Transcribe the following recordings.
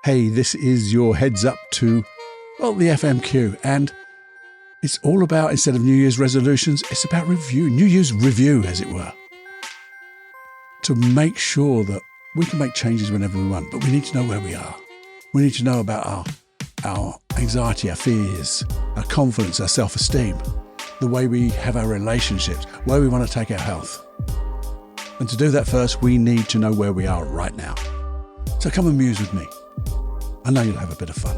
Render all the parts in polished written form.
Hey, this is your heads up to, the FMQ. And it's all about, instead of New Year's resolutions, it's about review, New Year's review, as it were. To make sure that we can make changes whenever we want, but we need to know where we are. We need to know about our anxiety, our fears, our confidence, our self-esteem, the way we have our relationships, where we want to take our health. And to do that first, we need to know where we are right now. So come and muse with me. I know you'll have a bit of fun.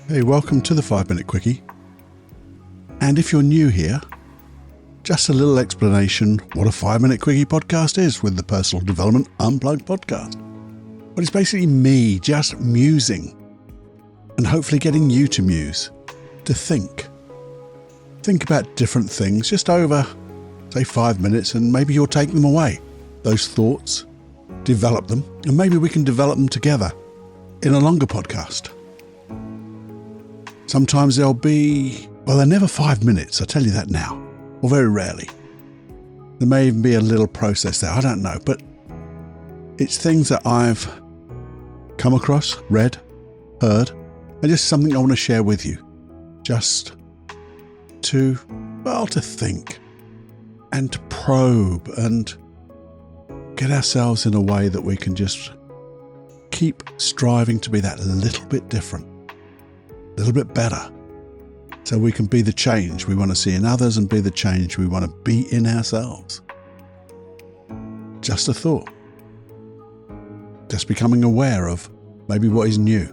Hey, welcome to the 5-Minute Quickie. And if you're new here, just a little explanation what a 5-Minute Quickie podcast is with the Personal Development Unplugged podcast. But it's basically me just musing and hopefully getting you to muse, to think. Think about different things just over, say, 5 minutes, and maybe you'll take them away. Those thoughts, develop them, and maybe we can develop them together in a longer podcast. Sometimes they'll be, they're never 5 minutes, I tell you that now, or very rarely. There may even be a little process there, I don't know, but it's things that I've come across, read, heard, and just something I want to share with you. Just to think and to probe and get ourselves in a way that we can just keep striving to be that little bit different, a little bit better, so we can be the change we want to see in others and be the change we want to be in ourselves. Just a thought. Just becoming aware of maybe what is new,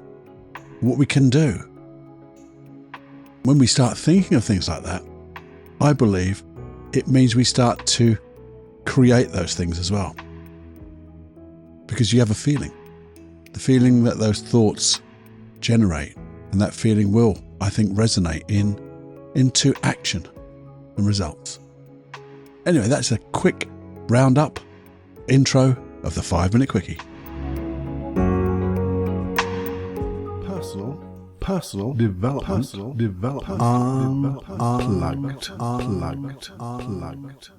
what we can do. When we start thinking of things like that, I believe it means we start to create those things as well. Because you have a feeling. The feeling that those thoughts generate, and that feeling will, I think, resonate into action and results. Anyway, that's a quick roundup intro of the 5-Minute Quickie. Personal development. Unplugged.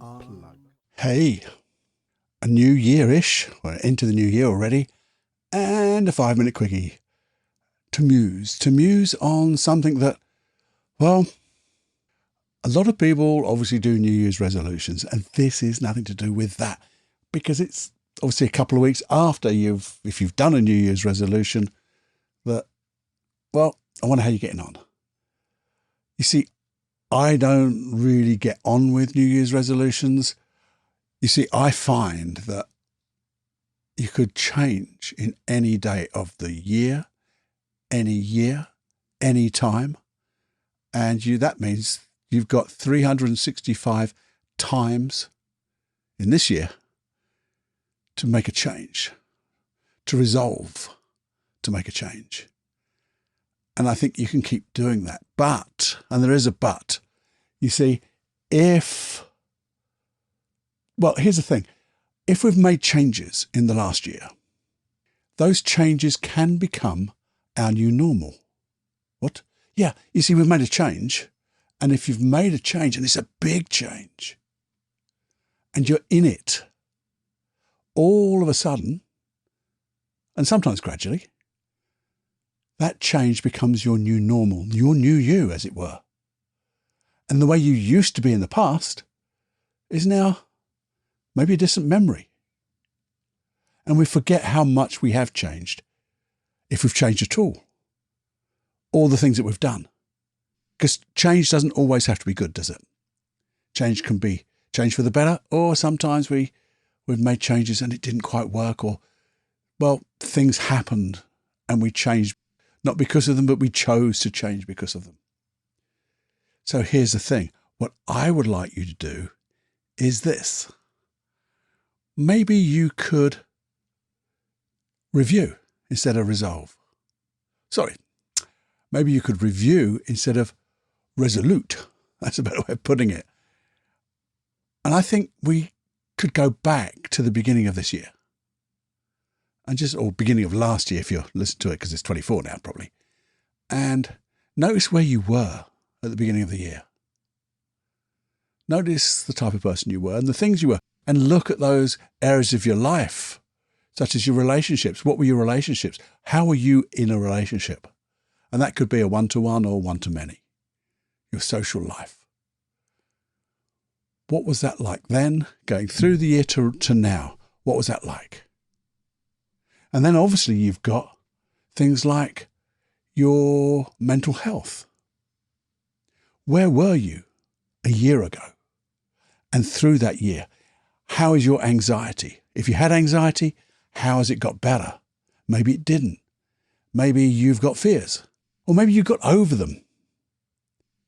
Hey, a new year-ish. We're into the new year already. And a 5-Minute Quickie to muse on something that, a lot of people obviously do New Year's resolutions, and this is nothing to do with that, because it's obviously a couple of weeks after if you've done a New Year's resolution, that, I wonder how you're getting on. You see, I don't really get on with New Year's resolutions. You see, I find that you could change in any day of the year, any time, and that means you've got 365 times in this year to make a change, to resolve to make a change. And I think you can keep doing that. But, and there is a but, you see, here's the thing. If we've made changes in the last year, those changes can become our new normal. What? Yeah, you see, we've made a change. And if you've made a change, and it's a big change, and you're in it, all of a sudden, and sometimes gradually, that change becomes your new normal, your new you, as it were. And the way you used to be in the past is now maybe a distant memory. And we forget how much we have changed, if we've changed at all, or the things that we've done. Because change doesn't always have to be good, does it? Change can be change for the better, or sometimes we've made changes and it didn't quite work, or, things happened and we changed, not because of them, but we chose to change because of them. So here's the thing. What I would like you to do is this. Maybe you could review instead of resolve. Maybe you could review instead of resolute. That's a better way of putting it. And I think we could go back to the beginning of this year. Or beginning of last year, if you're listening to it, because it's 24 now, probably. And notice where you were at the beginning of the year. Notice the type of person you were and the things you were and look at those areas of your life, such as your relationships. What were your relationships? How were you in a relationship? And that could be a one-to-one or one-to-many. Your social life. What was that like then, going through the year to now? What was that like? And then obviously you've got things like your mental health. Where were you a year ago? And through that year, how is your anxiety? If you had anxiety, how has it got better? Maybe it didn't. Maybe you've got fears, or maybe you got over them.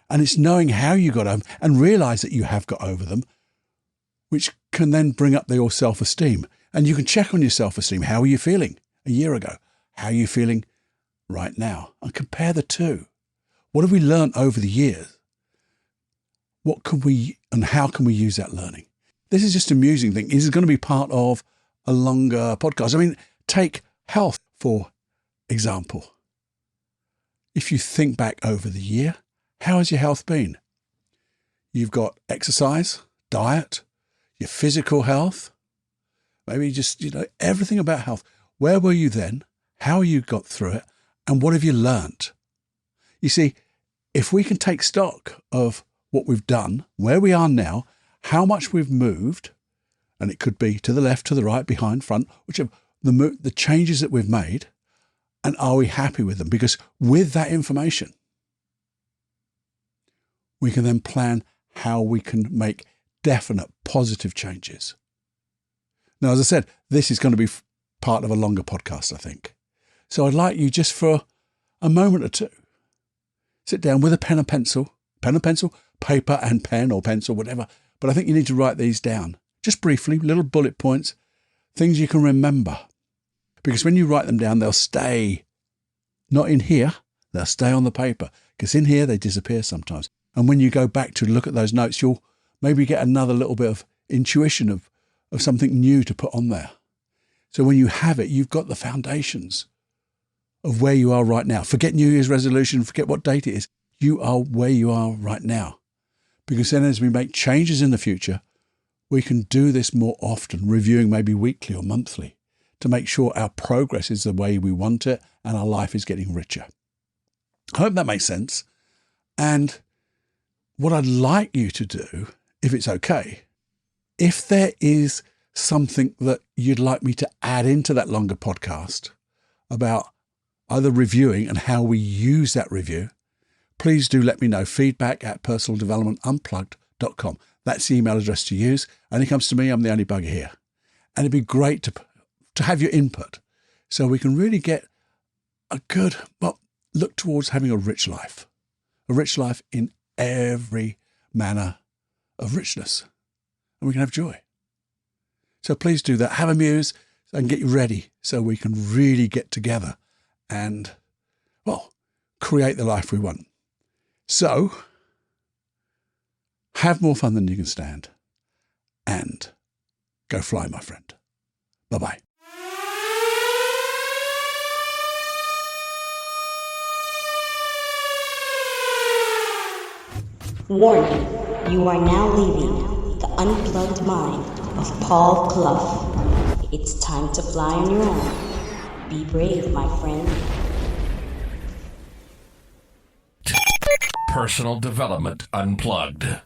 And it's knowing how you got over and realize that you have got over them, which can then bring up your self-esteem. And you can check on your self-esteem. How are you feeling a year ago? How are you feeling right now? And compare the two. What have we learned over the years? What can we and how can we use that learning? This is just an amusing thing. This is going to be part of a longer podcast. I mean, take health, for example. If you think back over the year, how has your health been? You've got exercise, diet, your physical health, maybe just, everything about health. Where were you then? How you got through it? And what have you learnt? You see, if we can take stock of what we've done, where we are now, how much we've moved, and it could be to the left, to the right, behind, front, whichever, the changes that we've made, and are we happy with them? Because with that information, we can then plan how we can make definite positive changes. Now, as I said, this is going to be part of a longer podcast, I think. So I'd like you just for a moment or two, sit down with a pen and pencil, paper and pen or pencil, whatever. But I think you need to write these down just briefly, little bullet points, things you can remember. Because when you write them down, they'll stay not in here, they'll stay on the paper. Because in here, they disappear sometimes. And when you go back to look at those notes, you'll maybe get another little bit of intuition of something new to put on there. So when you have it, you've got the foundations of where you are right now. Forget New Year's resolution, forget what date it is. You are where you are right now. Because then as we make changes in the future, we can do this more often, reviewing maybe weekly or monthly to make sure our progress is the way we want it and our life is getting richer. I hope that makes sense. And what I'd like you to do, if it's okay, if there is something that you'd like me to add into that longer podcast about either reviewing and how we use that review, please do let me know. feedback@personaldevelopmentunplugged.com. That's the email address to use. And it comes to me, I'm the only bugger here. And it'd be great to have your input so we can really get a good, look towards having a rich life in every manner of richness. And we can have joy. So please do that. Have a muse and get you ready so we can really get together and, create the life we want. So, have more fun than you can stand and go fly, my friend. Bye-bye. Warning, you are now leaving the unplugged mind of Paul Clough. It's time to fly on your own. Be brave, my friend. Personal Development Unplugged.